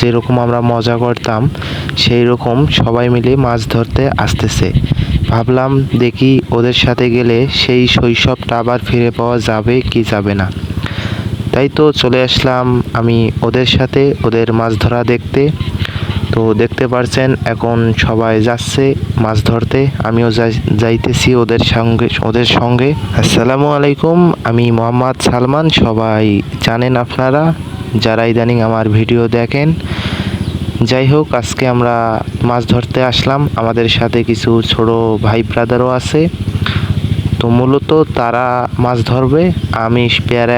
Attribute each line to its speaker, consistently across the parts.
Speaker 1: যেরকম আমরা মজা করতাম সেই রকম সবাই মিলে মাছ ধরতে আসতেছে। ভাবলাম দেখি ওদের সাথে গেলে সেই শৈশবটা আবার ফিরে পাওয়া যাবে কি যাবে না। তাই তো চলে আসলাম আমি ওদের সাথে ওদের মাছ ধরা দেখতে। তো দেখতে পারছেন এখন সবাই যাচ্ছে মাছ ধরতে, আমিও যাইতেছি ওদের সঙ্গে। আসসালামু আলাইকুম, আমি মোহাম্মদ সালমান। সবাই জানেন আপনারা যারা ইদানিং আমার ভিডিও দেখেন। যাই হোক, আজকে আমরা মাছ ধরতে আসলাম, আমাদের সাথে কিছু ছোট ভাই ব্রাদারও আছে। তো মূলত তারা মাছ ধরবে, আমি পেয়ারা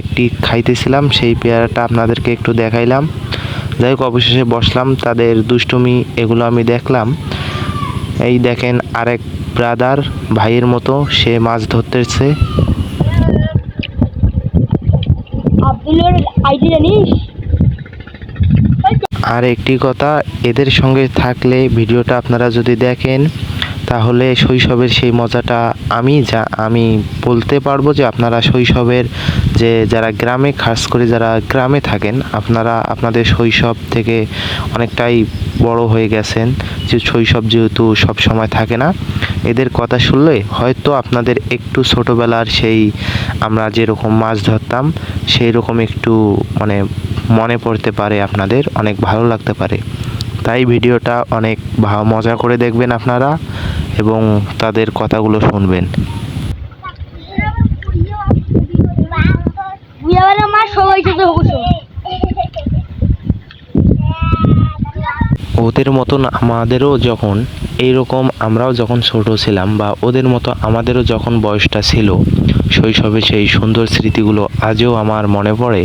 Speaker 1: একটি খাইতেছিলাম, সেই পেয়ারাটা আপনাদেরকে একটু দেখাইলাম। যাই হোক, অবশেষে বসলাম, তাদের দুষ্টুমি এগুলো আমি দেখলাম। এই দেখেন আরেক ব্রাদার ভাইয়ের মতো সে মাছ ধরতেছে। আর একটি কথা, এদের সঙ্গে থাকলে ভিডিওটা আপনারা যদি দেখেন তাহলে শৈশবের সেই মজাটা আমি বলতে পারবো যে আপনারা শৈশবের যে যারা গ্রামে, খাস করে যারা গ্রামে থাকেন, আপনারা আপনাদের শৈশব থেকে অনেকটাই বড় হয়ে গেছেন, যে শৈশব যেহেতু সব সময় থাকে না। এদের কথা শুনলে হয়তো আপনাদের একটু ছোটোবেলার সেই আমরা যেরকম মাছ ধরতাম সেই রকম একটু মনে পড়তে পারে, আপনাদের অনেক ভালো লাগতে পারে। তাই ভিডিওটা অনেক মজা করে দেখবেন আপনারা এবং তাদের কথাগুলো শুনবেন। ওদের মতন আমাদেরও যখন এইরকম, আমরাও যখন ছোট ছিলাম বা ওদের মতো আমাদেরও যখন বয়সটা ছিল, শৈশবে সেই সুন্দর স্মৃতিগুলো আজও আমার মনে পড়ে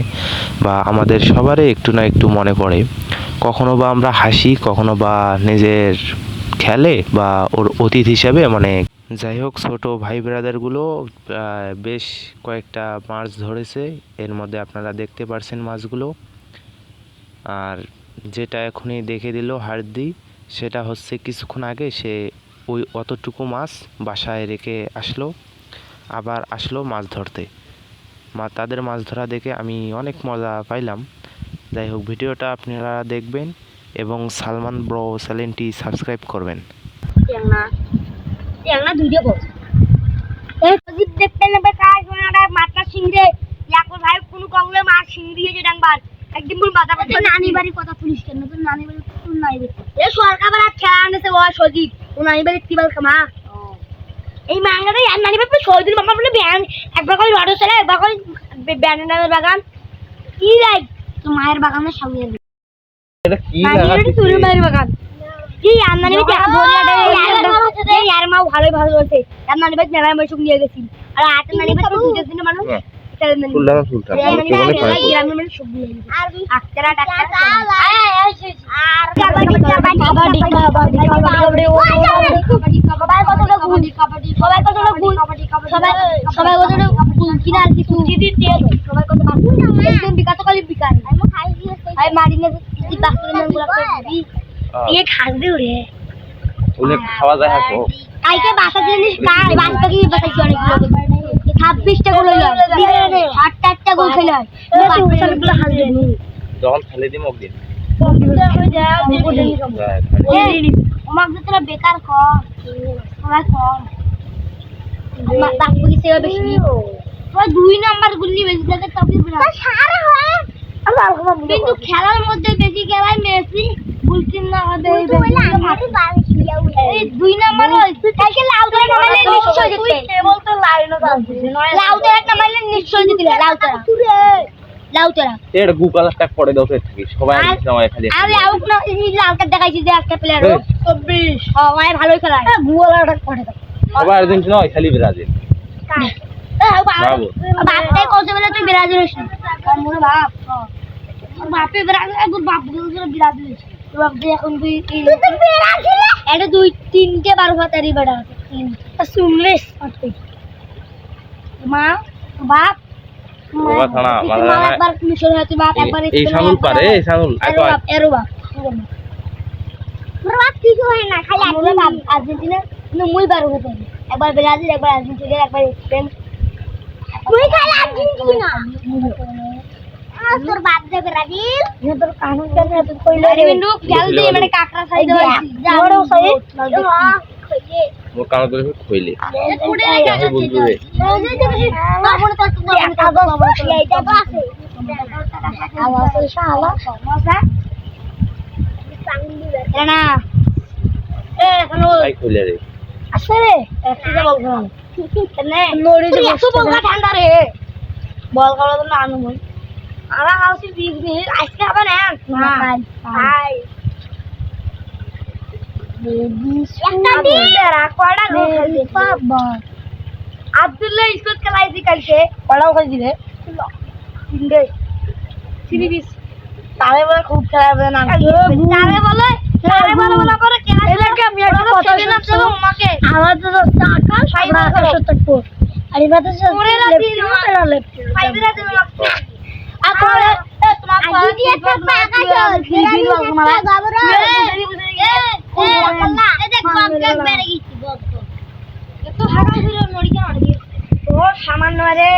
Speaker 1: বা আমাদের সবারই একটু না একটু মনে পড়ে। কখনো বা আমরা হাসি, কখনো বা নিজের খেলে বা ওর অতীত হিসাবে যাই হোক, ছোট ভাই ব্রাদারগুলো বেশ কয়েকটা মাছ ধরেছে, এর মধ্যে আপনারা দেখতে পারছেন মাছগুলো। আর যেটা এখনই দেখে দিল হার্দি, সেটা হচ্ছে কিছুক্ষণ আগে সে ওই অতটুকু মাছ বাসায় রেখে আবার আসলো মাছ ধরতে। তাদের মাছ ধরা দেখে আমি অনেক মজা পাইলাম। যাই হোক, ভিডিওটা আপনারা দেখবেন এবং সালমান ব্রো চ্যানেলটি সাবস্ক্রাইব করবেন।
Speaker 2: একদিন মাথা নানি বাড়ির কথা পুলিশ কেন তোর নানি বাড়ি তোর নাই সরকার খেলা আনেছে ও সজিব ও নানি বাড়ির তিবাল কামা এই মাঙ্গাটা আর নানি বাড়ি সজিব মামা বলে ব্যান একবার করে রড চলে, একবার করে ব্যানানার বাগান কি রাই তো মায়ের বাগানে সাজিয়ে দিই।
Speaker 1: এটা কি লাগাচ্ছিস
Speaker 2: তোর মায়ের বাগান কি আর নানি বাড়ি ধরিয়াটা এই আর মা ভালোই ভালো বলছে আর নানি বাড়ি মেলায় মশক নিয়ে গেছি আর আট নানি বাড়ি দুটো দিন মানুষ
Speaker 1: খাওয়া যায়
Speaker 2: কালকে বাসা জিনিস বাস পাখি বাসাইছি অনেকগুলো 26টা গোল হইল 8টা গোল খেলে হয় বাচ্চাগুলো হাসবে
Speaker 1: যখন খেলে দিম একদিন
Speaker 2: ওমাক তোরা বেকার কর সবাই কম বাকি সেবা বেশি তোরা 2 নাম্বার গুলি বেশি থাকে তবে সারা হয় কিন্তু খেলার মধ্যে বেশি খেলায় মেসি বুলকিন না হবে এই 2 নাম্বার কালকে লাউতরা নামালে নিশ্চয় জিতবে কেবল তো লাইনও যাচ্ছে লাউতরা একটা মারলে নিশ্চয় জিতবে লাউতরা
Speaker 1: এর গুগল ট্যাগ পড়ে দাও ফের থেকে সবাই সময় খালি
Speaker 2: আরে আউট না এই লাউটা দেখাইছি যে একটা প্লেয়ার 24 হ্যাঁ ভাই ভালোই খেলায় গুগল ট্যাগ পড়ে দাও
Speaker 1: সবাই আর্জেন্টিনা হয় খালি ব্রাজিল
Speaker 2: বাপটাই কইছে বলে তুই ব্রাজিল হইছিস মোর বাপ বাপে ব্রাজিল একবার বাপ ব্রাজিল হইছে বাপ যে এখন তুই ব্রাজিল এটা 2-3টে 12 হাতারি বড় শুনলেস মা বাপ
Speaker 1: বাবা থানা
Speaker 2: মা একবার মিশর হতে বাপ একবার
Speaker 1: এই সানুল পারে এই সানুল
Speaker 2: এরো বাপ মোর বাপ কিছু হয় না খালি মোর বাপ আর্জেন্টিনা মুই 12 হতে একবার ব্রাজিল একবার আর্জেন্টিনা একবার স্পেন মুই খালি আর্জেন্টিনা তোর বাদ দেবে রাজিল তোর কানু কেন এত কইলে রে বিন্দু খেল দে মানে কাকড়া খাই দে বড় সাই
Speaker 3: মোর কানো ধরে কইলে
Speaker 2: পুড়ে
Speaker 3: কেমন বলবো রে
Speaker 2: তারপরে তো এইটা তো আছে আওয়াজ শালা সমস্যা না এ কানু
Speaker 3: ভাই কইলে রে
Speaker 2: আসে রে একটু বললাম কেনে নড়ি যে এত বলকা ঠান্ডা রে বল খাওয়া তো না আনু মই আরা হাউসি বিগ আজকে হবে না না হাই বেবি একটা দিন রাখড়া রে বাবা আব্দুল্লাহ স্কুল খেলাইছি কালকে পড়াও করে দিবে তিনটে সিরিজ তারে বলে খুব খেলা হবে না তারে বলে করে কেন এটাকে আমি একটা কথা শুনছি আমার তো আকাশ আমরা আকাশ তক আর এবার তো ফাইদা দিন তোমার আকাশ এই দেখ বাপ কেক বেরে গেছি বল তো হাগা দিল নড়ি কেন তোর সামান্য রে